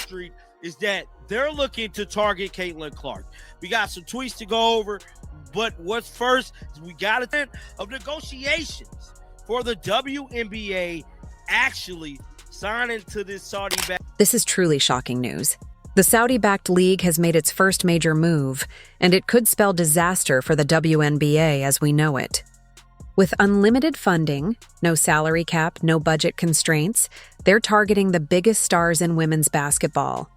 Street is that they're looking to target Caitlin Clark. We got some tweets to go over, but what's first is we got a bit of negotiations for the WNBA actually signing to this Saudi back. This is truly shocking news. The Saudi-backed league has made its first major move, and it could spell disaster for the WNBA as we know it. With unlimited funding, no salary cap, no budget constraints, they're targeting the biggest stars in women's basketball.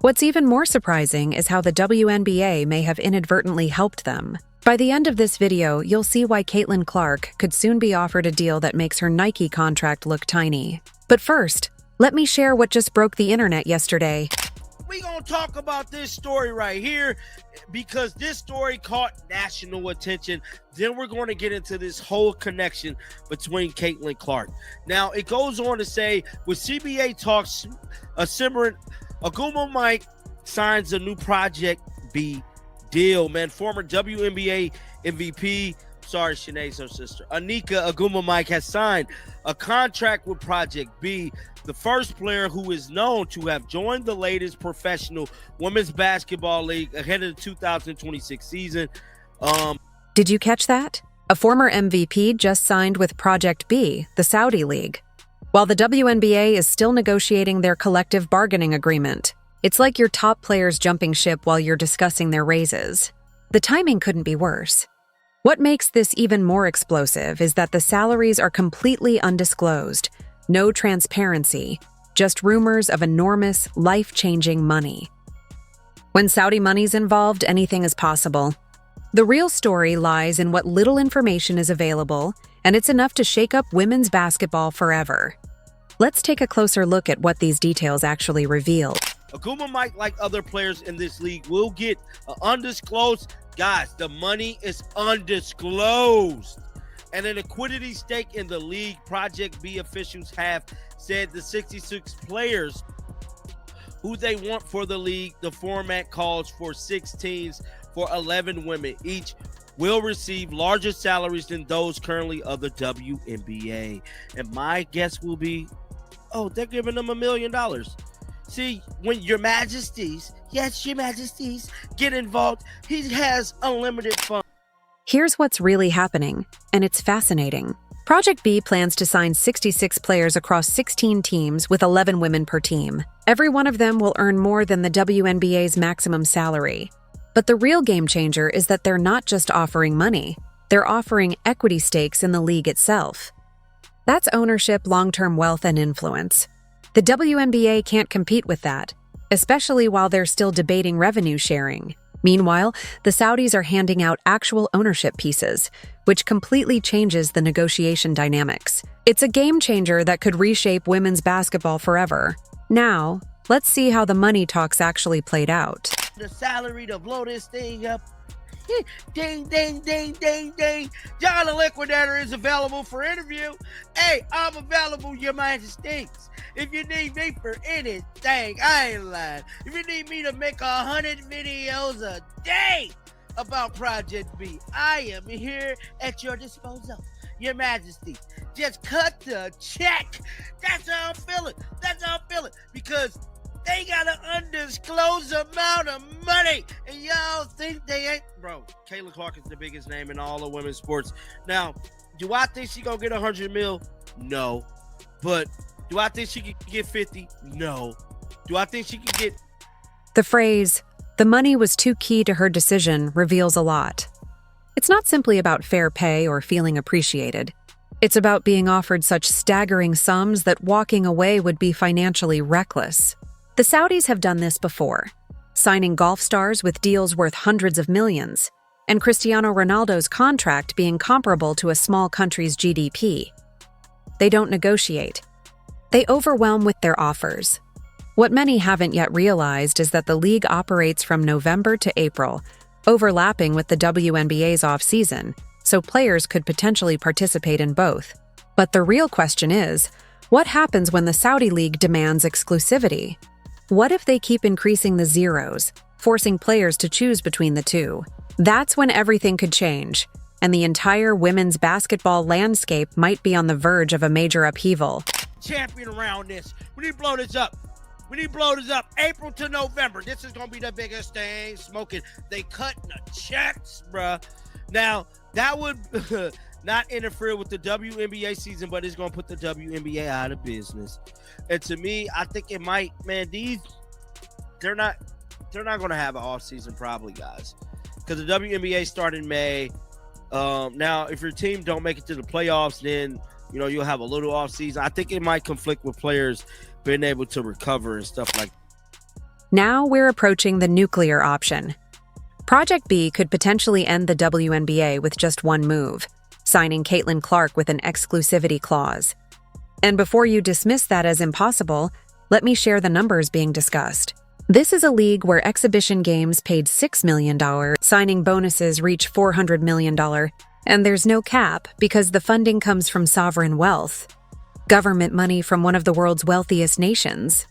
What's even more surprising is how the WNBA may have inadvertently helped them. By the end of this video, you'll see why Caitlin Clark could soon be offered a deal that makes her Nike contract look tiny. But first, let me share what just broke the internet yesterday. We're going to talk about this story right here because this story caught national attention. Then we're going to get into this whole connection between Caitlin Clark. Now, it goes on to say, with CBA talks, Simran Aguma-Mike signs a new Project B deal. Man, former WNBA MVP, sorry, Shanae's her sister, Anika Aguma-Mike has signed a contract with Project B, the first player who is known to have joined the latest professional women's basketball league ahead of the 2026 season. Did you catch that? A former MVP just signed with Project B, the Saudi league, while the WNBA is still negotiating their collective bargaining agreement. It's like your top players jumping ship while you're discussing their raises. The timing couldn't be worse. What makes this even more explosive is that the salaries are completely undisclosed. No transparency, just rumors of enormous, life-changing money. When Saudi money's involved, anything is possible. The real story lies in what little information is available, and it's enough to shake up women's basketball forever. Let's take a closer look at what these details actually reveal. Aguma-Mike, like other players in this league, will get undisclosed. Guys, the money is undisclosed. And an equity stake in the league. Project B officials have said the 66 players who they want for the league, the format calls for 6 teams for 11 women each, will receive larger salaries than those currently of the WNBA. And my guess will be, they're giving them $1 million. See, when your majesties, yes, your majesties, get involved, he has unlimited funds. Here's what's really happening, and it's fascinating. Project B plans to sign 66 players across 16 teams with 11 women per team. Every one of them will earn more than the WNBA's maximum salary. But the real game changer is that they're not just offering money, they're offering equity stakes in the league itself. That's ownership, long-term wealth, and influence. The WNBA can't compete with that, especially while they're still debating revenue sharing. Meanwhile, the Saudis are handing out actual ownership pieces, which completely changes the negotiation dynamics. It's a game changer that could reshape women's basketball forever. Now, let's see how the money talks actually played out. The salary to blow this thing up. Ding, ding, ding, ding, ding. John the Liquidator is available for interview. Hey, I'm available, your majesties. If you need me for anything, I ain't lying. If you need me to make 100 videos a day about Project B, I am here at your disposal, your majesty. Just cut the check. That's how I'm feeling. That's how I'm feeling. Because they got an undisclosed amount of money. And y'all think they ain't. Bro, Caitlin Clark is the biggest name in all of women's sports. Now, do I think she gonna get 100 mil? No. But do I think she can get 50? No. Do I think she can get... The phrase, "the money was too key to her decision," reveals a lot. It's not simply about fair pay or feeling appreciated. It's about being offered such staggering sums that walking away would be financially reckless. The Saudis have done this before, signing golf stars with deals worth hundreds of millions, and Cristiano Ronaldo's contract being comparable to a small country's GDP. They don't negotiate. They overwhelm with their offers. What many haven't yet realized is that the league operates from November to April, overlapping with the WNBA's off-season, so players could potentially participate in both. But the real question is, what happens when the Saudi league demands exclusivity? What if they keep increasing the zeros, forcing players to choose between the two? That's when everything could change, and the entire women's basketball landscape might be on the verge of a major upheaval. Champion around this. We need to blow this up. We need to blow this up. April to November. This is going to be the biggest thing. Smoking. They cutting the checks, bruh. Now, that would not interfere with the WNBA season, but it's going to put the WNBA out of business. And to me, I think it might, man, they're not going to have an off season probably, guys, because the WNBA started in May. Now, if your team don't make it to the playoffs, then, you'll have a little off season. I think it might conflict with players being able to recover and stuff like that. Now we're approaching the nuclear option. Project B could potentially end the WNBA with just one move, signing Caitlin Clark with an exclusivity clause. And before you dismiss that as impossible, let me share the numbers being discussed. This is a league where exhibition games paid $6 million, signing bonuses reach $400 million, and there's no cap because the funding comes from sovereign wealth, government money from one of the world's wealthiest nations.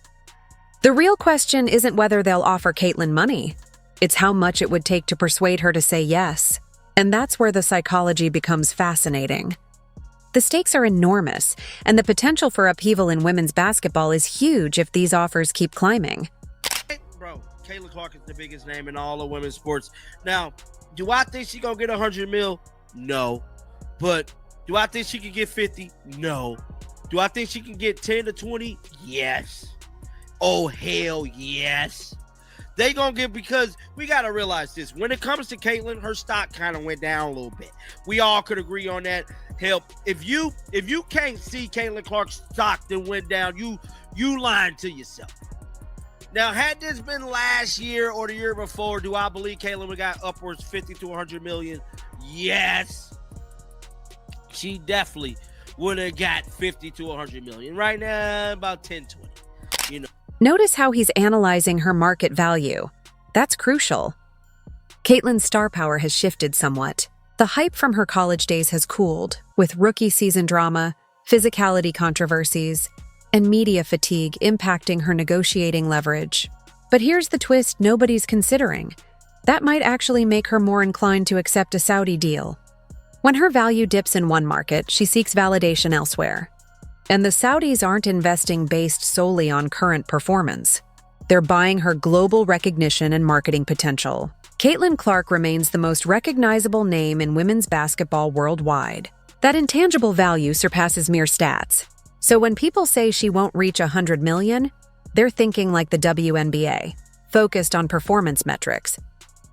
The real question isn't whether they'll offer Caitlin money. It's how much it would take to persuade her to say yes. And that's where the psychology becomes fascinating. The stakes are enormous, and the potential for upheaval in women's basketball is huge if these offers keep climbing. Bro, Caitlin Clark is the biggest name in all of women's sports. Now, do I think she's going to get $100 million? No. But do I think she can get 50? No. Do I think she can get 10 to 20? Yes. Oh, hell yes. They gonna get, because we gotta realize this. When it comes to Caitlin, her stock kind of went down a little bit. We all could agree on that. Hell, if you can't see Caitlin Clark's stock that went down, you lying to yourself. Now, had this been last year or the year before, do I believe Caitlin would got upwards 50 to 100 million? Yes. She definitely would have got 50 to 100 million. Right now, about 10, 20. Notice how he's analyzing her market value. That's crucial. Caitlin's star power has shifted somewhat. The hype from her college days has cooled, with rookie season drama, physicality controversies, and media fatigue impacting her negotiating leverage. But here's the twist nobody's considering. That might actually make her more inclined to accept a Saudi deal. When her value dips in one market, she seeks validation elsewhere. And the Saudis aren't investing based solely on current performance. They're buying her global recognition and marketing potential. Caitlin Clark remains the most recognizable name in women's basketball worldwide. That intangible value surpasses mere stats. So when people say she won't reach $100 million, they're thinking like the WNBA, focused on performance metrics.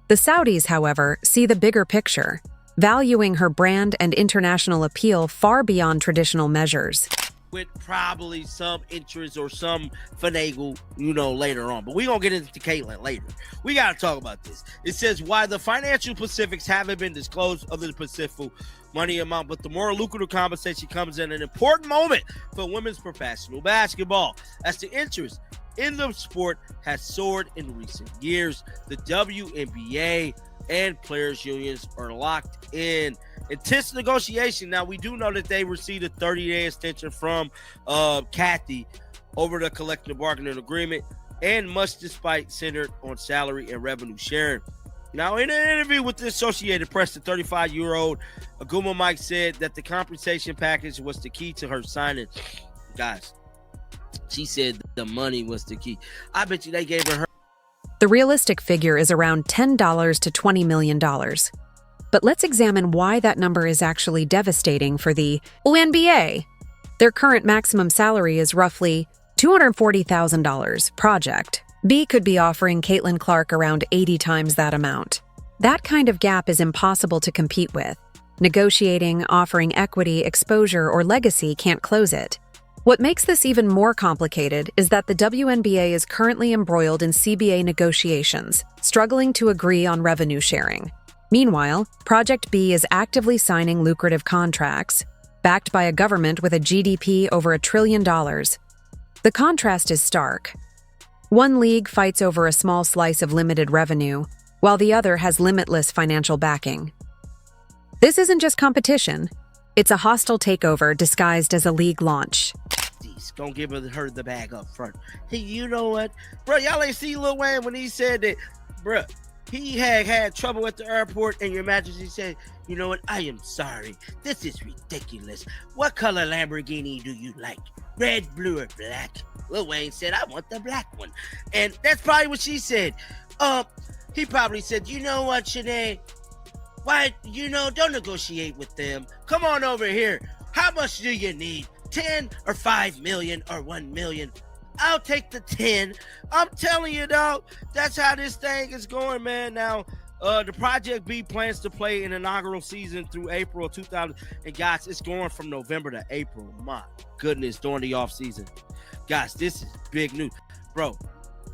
The Saudis, however, see the bigger picture, valuing her brand and international appeal far beyond traditional measures. With probably some interest or some finagle, later on. But we're going to get into Caitlin later. We got to talk about this. It says, why the financial specifics haven't been disclosed of the Pacific money amount, but the more lucrative compensation comes in an important moment for women's professional basketball, as the interest in the sport has soared in recent years. The WNBA and players' unions are locked in intense negotiation. Now, we do know that they received a 30-day extension from Kathy over the collective bargaining agreement, and much despite centered on salary and revenue sharing. Now, in an interview with the Associated Press, the 35-year-old Aguma Mike said that the compensation package was the key to her signing. Guys, she said the money was the key. I bet you they gave her. The realistic figure is around $10 to $20 million. But let's examine why that number is actually devastating for the WNBA. Their current maximum salary is roughly $240,000. Project B could be offering Caitlin Clark around 80 times that amount. That kind of gap is impossible to compete with. Negotiating, offering equity, exposure, or legacy can't close it. What makes this even more complicated is that the WNBA is currently embroiled in CBA negotiations, struggling to agree on revenue sharing. Meanwhile, Project B is actively signing lucrative contracts, backed by a government with a GDP over $1 trillion. The contrast is stark. One league fights over a small slice of limited revenue, while the other has limitless financial backing. This isn't just competition. It's a hostile takeover disguised as a league launch. Gonna give her the bag up front. Hey, you know what? Bro, y'all ain't see Lil Wayne when he said that, bro, he had trouble at the airport, and Your Majesty said, "You know what? I am sorry. This is ridiculous. What color Lamborghini do you like? Red, blue, or black?" Lil Wayne said, "I want the black one." And that's probably what she said. He probably said, "You know what, Sinead? Why, don't negotiate with them. Come on over here. How much do you need? 10 or 5 million or 1 million? I'll take the 10. I'm telling you, dog, that's how this thing is going, man. Now, the Project B plans to play an inaugural season through April 2000. And guys, it's going from November to April. My goodness, during the off season. Guys, this is big news. Bro,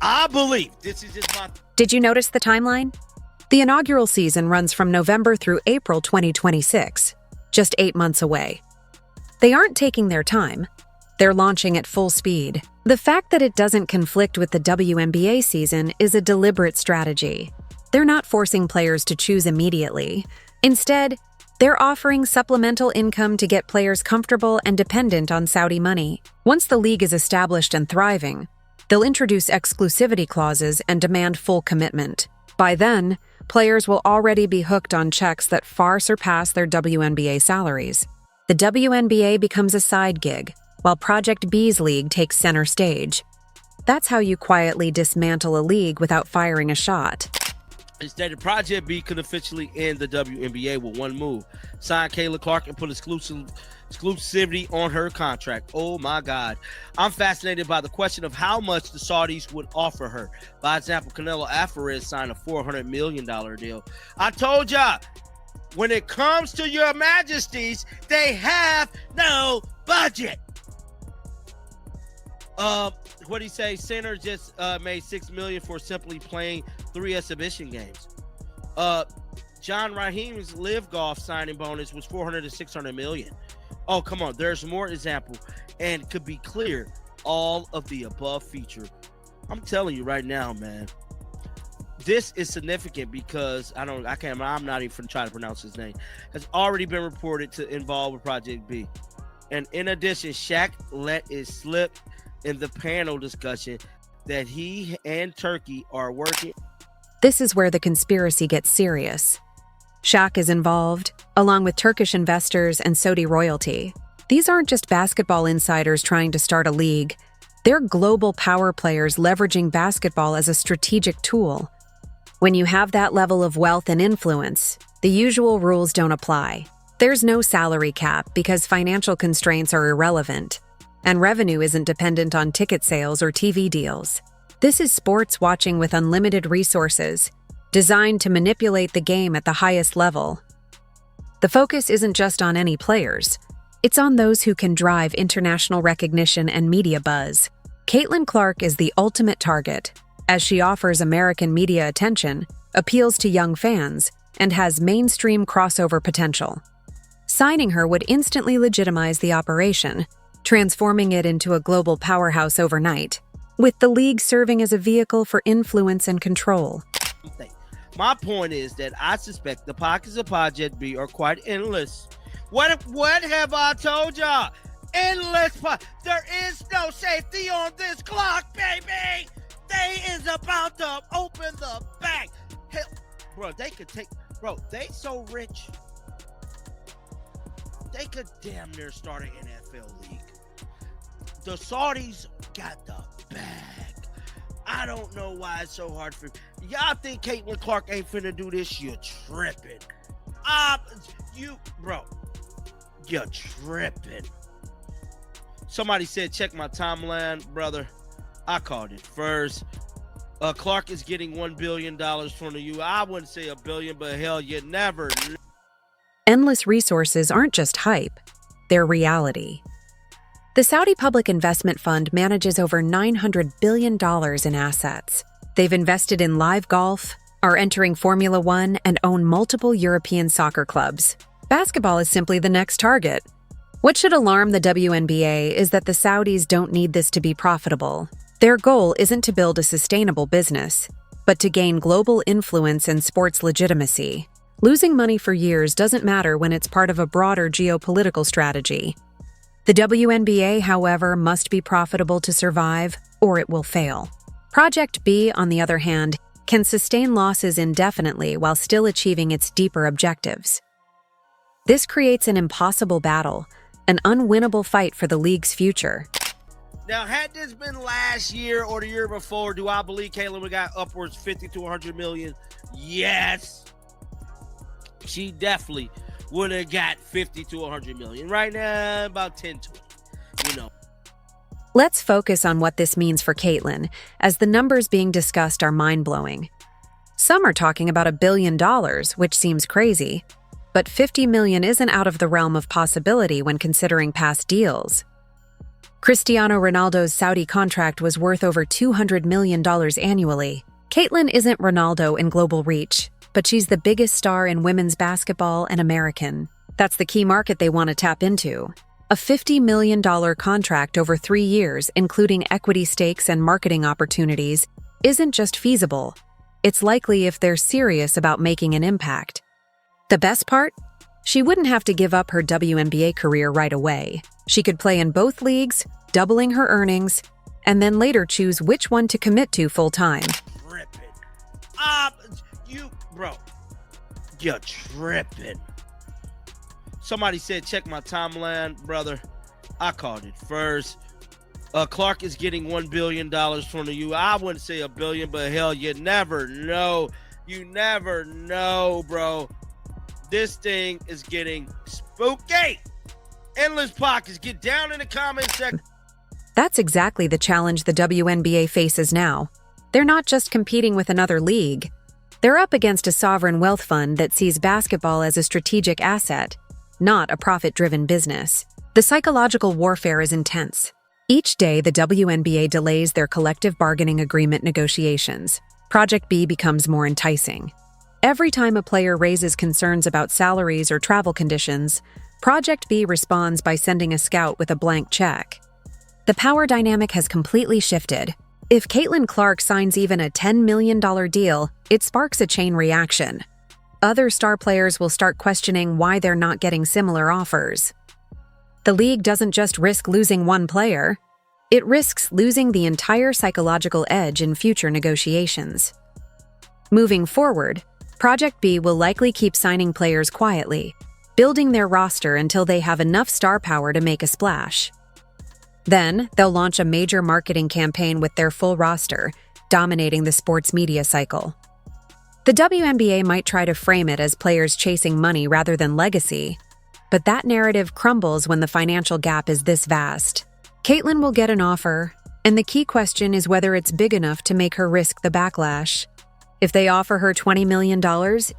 I believe this is just my... Did you notice the timeline? The inaugural season runs from November through April 2026, just 8 months away. They aren't taking their time. They're launching at full speed. The fact that it doesn't conflict with the WNBA season is a deliberate strategy. They're not forcing players to choose immediately. Instead, they're offering supplemental income to get players comfortable and dependent on Saudi money. Once the league is established and thriving, they'll introduce exclusivity clauses and demand full commitment. By then, players will already be hooked on checks that far surpass their WNBA salaries. The WNBA becomes a side gig, while Project B's league takes center stage. That's how you quietly dismantle a league without firing a shot. Instead, Project B could officially end the WNBA with one move. Sign Kayla Clark and put exclusivity on her contract. Oh my God. I'm fascinated by the question of how much the Saudis would offer her. By example, Canelo Alvarez signed a $400 million deal. I told y'all, when it comes to Your Majesties, they have no budget. What do you say? Center just made $6 million for simply playing 3 exhibition games. John Raheem's Live Golf signing bonus was $400 to $600 million. Oh, come on. There's more example, and could be clear. All of the above feature. I'm telling you right now, man. This is significant because I'm not even trying to pronounce his name. Has already been reported to involve with Project B. And in addition, Shaq let it slip in the panel discussion that he and Turkey are working. This is where the conspiracy gets serious. Shaq is involved, along with Turkish investors and Saudi royalty. These aren't just basketball insiders trying to start a league. They're global power players leveraging basketball as a strategic tool. When you have that level of wealth and influence, the usual rules don't apply. There's no salary cap because financial constraints are irrelevant, and revenue isn't dependent on ticket sales or TV deals. This is sports watching with unlimited resources, designed to manipulate the game at the highest level. The focus isn't just on any players. It's on those who can drive international recognition and media buzz. Caitlin Clark is the ultimate target, as she offers American media attention, appeals to young fans, and has mainstream crossover potential. Signing her would instantly legitimize the operation, transforming it into a global powerhouse overnight, with the league serving as a vehicle for influence and control. My point is that I suspect the pockets of Project B are quite endless. What have I told y'all? Endless. There is no safety on this clock, baby. They is about to open the bank. Hell, bro, they could take. Bro, they so rich. They could damn near start an NFL league. The Saudis got the bag. I don't know why it's so hard for y'all. Think Caitlin Clark ain't finna do this? You're tripping. You're tripping. Somebody said, check my timeline, brother. I called it first. Clark is getting $1 billion from the U. I wouldn't say $1 billion, but hell, you never. Endless resources aren't just hype, they're reality. The Saudi Public Investment Fund manages over $900 billion in assets. They've invested in live golf, are entering Formula One, and own multiple European soccer clubs. Basketball is simply the next target. What should alarm the WNBA is that the Saudis don't need this to be profitable. Their goal isn't to build a sustainable business, but to gain global influence and sports legitimacy. Losing money for years doesn't matter when it's part of a broader geopolitical strategy. The WNBA, however, must be profitable to survive, or it will fail. Project B, on the other hand, can sustain losses indefinitely while still achieving its deeper objectives. This creates an impossible battle, an unwinnable fight for the league's future. Now, had this been last year or the year before, do I believe Caitlin would got upwards 50 to 100 million? Yes. She definitely would have got 50 to 100 million. Right now, about 10 to 20, Let's focus on what this means for Caitlin, as the numbers being discussed are mind-blowing. Some are talking about $1 billion, which seems crazy, but 50 million isn't out of the realm of possibility when considering past deals. Cristiano Ronaldo's Saudi contract was worth over $200 million annually. Caitlin isn't Ronaldo in global reach, but she's the biggest star in women's basketball and American. That's the key market they want to tap into. A $50 million contract over 3 years, including equity stakes and marketing opportunities, isn't just feasible. It's likely if they're serious about making an impact. The best part? She wouldn't have to give up her WNBA career right away. She could play in both leagues, doubling her earnings, and then later choose which one to commit to full-time. You're tripping. Somebody said, check my timeline, brother. I called it first. Clark is getting $1 billion from the U. I wouldn't say $1 billion, but hell, you never know. You never know, bro. This thing is getting spooky. Endless Pockets, get down in the comment section. That's exactly the challenge the WNBA faces now. They're not just competing with another league. They're up against a sovereign wealth fund that sees basketball as a strategic asset, not a profit-driven business. The psychological warfare is intense. Each day, the WNBA delays their collective bargaining agreement negotiations. Project B becomes more enticing. Every time a player raises concerns about salaries or travel conditions, Project B responds by sending a scout with a blank check. The power dynamic has completely shifted. If Caitlin Clark signs even a $10 million deal, it sparks a chain reaction. Other star players will start questioning why they're not getting similar offers. The league doesn't just risk losing one player, it risks losing the entire psychological edge in future negotiations. Moving forward, Project B will likely keep signing players quietly, building their roster until they have enough star power to make a splash. Then, they'll launch a major marketing campaign with their full roster, dominating the sports media cycle. The WNBA might try to frame it as players chasing money rather than legacy, but that narrative crumbles when the financial gap is this vast. Caitlin will get an offer, and the key question is whether it's big enough to make her risk the backlash. If they offer her $20 million,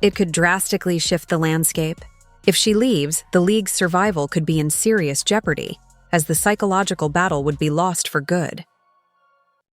it could drastically shift the landscape. If she leaves, the league's survival could be in serious jeopardy, as the psychological battle would be lost for good.